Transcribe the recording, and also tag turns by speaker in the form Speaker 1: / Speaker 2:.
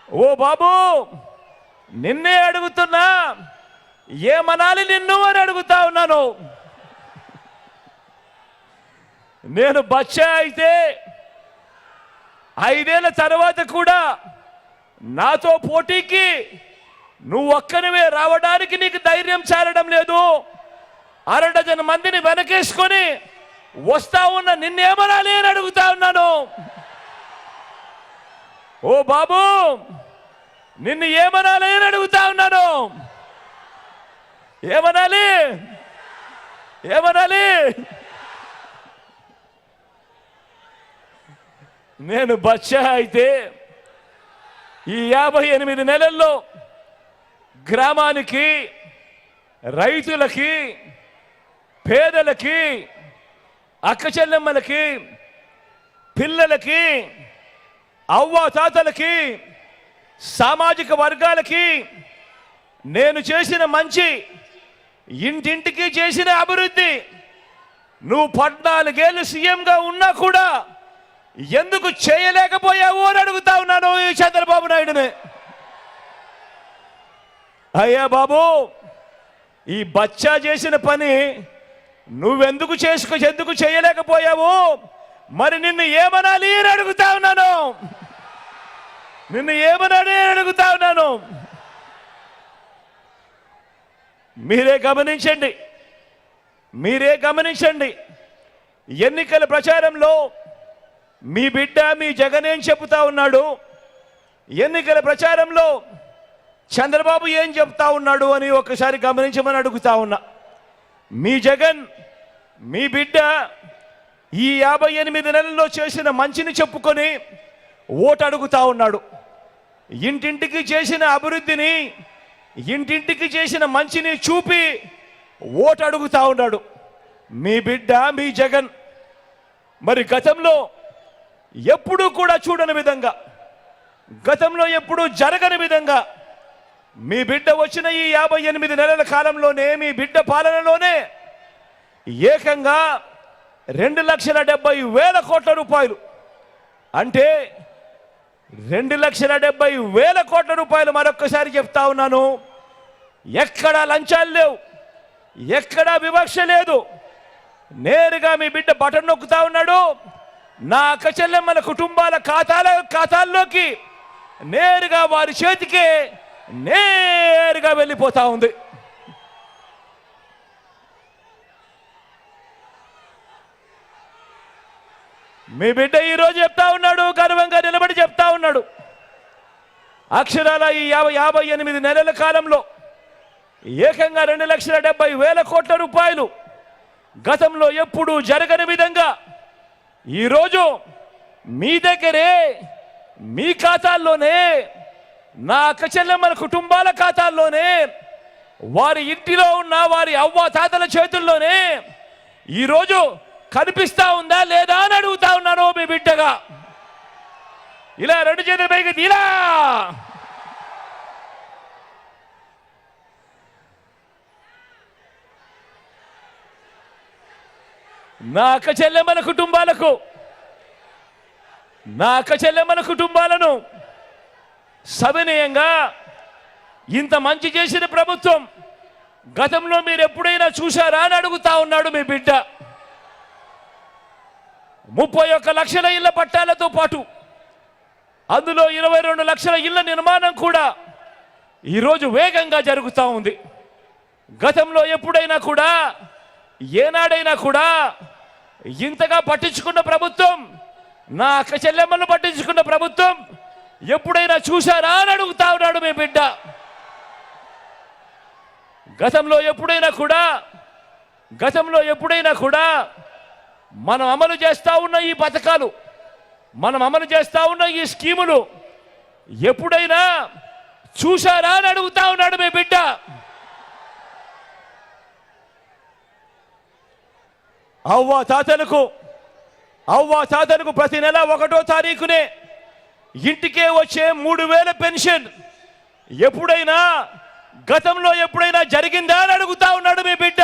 Speaker 1: ఓ బాబు, నిన్నే అడుగుతున్నా, ఏమనాలి నిన్ను అని అడుగుతా ఉన్నాను. నేను బచ్చా అయితే 5 ఏళ్ల తర్వాత కూడా నాతో పోటీకి నువ్వు ఒక్కనివే రావడానికి నీకు ధైర్యం చాలడం లేదు. 6 డజన్ మందిని వెనకేసుకొని వస్తా ఉన్న నిన్నేమనాలి అని అడుగుతా ఉన్నాను. ఓ బాబు, నిన్ను ఏమనాలి అని అడుగుతా ఉన్నాను. ఏమనాలి? ఏమనాలి? నేను బచ్చా అయితే ఈ 58 నెలల్లో గ్రామానికి, రైతులకి, పేదలకి, అక్కచెల్లెమ్మలకి, పిల్లలకి, అవ్వాతాతలకి, సామాజిక వర్గాలకి నేను చేసిన మంచి, ఇంటింటికి చేసిన అభివృద్ధి నువ్వు 14 ఏళ్ళు సీఎంగా ఉన్నా కూడా ఎందుకు చేయలేకపోయావు అని అడుగుతా ఉన్నాను ఈ చంద్రబాబు నాయుడుని. అయ్యా బాబు, ఈ బచ్చా చేసిన పని నువ్వెందుకు ఎందుకు చేయలేకపోయావు? మరి నిన్ను ఏమనాలి అని అడుగుతా ఉన్నాను. నిన్ను ఏమనాలి అని అడుగుతా ఉన్నాను. మీరే గమనించండి. ఎన్నికల ప్రచారంలో మీ బిడ్డ మీ జగన్ ఏం చెబుతా ఉన్నాడు, ఎన్నికల ప్రచారంలో చంద్రబాబు ఏం చెప్తా ఉన్నాడు అని ఒకసారి గమనించమని అడుగుతా ఉన్నా. మీ జగన్, మీ బిడ్డ ఈ 58 నెలల్లో చేసిన మంచిని చెప్పుకొని ఓటు అడుగుతా ఉన్నాడు. ఇంటింటికి చేసిన అభివృద్ధిని, ఇంటింటికి చేసిన మంచిని చూపి ఓటు అడుగుతా ఉన్నాడు మీ బిడ్డ, మీ జగన్. మరి గతంలో ఎప్పుడూ కూడా చూడని విధంగా, గతంలో ఎప్పుడూ జరగని విధంగా మీ బిడ్డ వచ్చిన ఈ 58 నెలల కాలంలోనే, మీ బిడ్డ పాలనలోనే ఏకంగా 2,70,000 కోట్ల రూపాయలు, అంటే 2,70,000 కోట్ల రూపాయలు, మరొక్కసారి చెప్తా ఉన్నాను, ఎక్కడా లంచాలు లేవు, ఎక్కడా వివక్ష లేదు. నేరుగా మీ బిడ్డ బటన్ నొక్కుతా ఉన్నాడు. నా అక్కచెల్లెమ్మల కుటుంబాల ఖాతాల్లోకి నేరుగా వారి చేతికే నేరుగా వెళ్ళిపోతా ఉంది. మీ బిడ్డ ఈరోజు చెప్తా ఉన్నాడు, గర్వంగా నిలబడి చెప్తా ఉన్నాడు, అక్షరాల ఈ 58 నెలల కాలంలో ఏకంగా 2,70,000 కోట్ల రూపాయలు గతంలో ఎప్పుడూ జరగని విధంగా ఈరోజు మీ దగ్గరే, మీ ఖాతాల్లోనే, నా అక్కచెల్లెమ్మల కుటుంబాల ఖాతాల్లోనే, వారి ఇంటిలో ఉన్న వారి అవ్వాతాతల చేతుల్లోనే ఈరోజు కనిపిస్తా ఉందా లేదా అని అడుగుతా ఉన్నాను మీ బిడ్డగా. ఇలా 2 చేతుల పైకి ఇలా నా అక్కచెల్లెమ్మల కుటుంబాలను సవినయంగా, ఇంత మంచి చేసిన ప్రభుత్వం గతంలో మీరు ఎప్పుడైనా చూశారా అని అడుగుతా ఉన్నాడు మీ బిడ్డ. 31 లక్షల ఇళ్ల పట్టాలతో పాటు అందులో 22 లక్షల ఇళ్ల నిర్మాణం కూడా ఈరోజు వేగంగా జరుగుతూ ఉంది. గతంలో ఎప్పుడైనా కూడా, ఏనాడైనా కూడా ఇంతగా పట్టించుకున్న ప్రభుత్వం, నా అక్క చెల్లెమ్మను పట్టించుకున్న ప్రభుత్వం ఎప్పుడైనా చూశారా అని అడుగుతా ఉన్నాడు మీ బిడ్డ. గతంలో ఎప్పుడైనా కూడా మనం అమలు చేస్తా ఉన్న ఈ పథకాలు, మనం అమలు చేస్తా ఉన్న ఈ స్కీములు ఎప్పుడైనా చూశారా అని అడుగుతా ఉన్నాడు మీ బిడ్డ. అవ్వ తాతలకు ప్రతి నెల 1వ తారీఖునే ఇంటికే వచ్చే 3,000 పెన్షన్ గతంలో ఎప్పుడైనా జరిగిందా అని అడుగుతా ఉన్నాడు మీ బిడ్డ.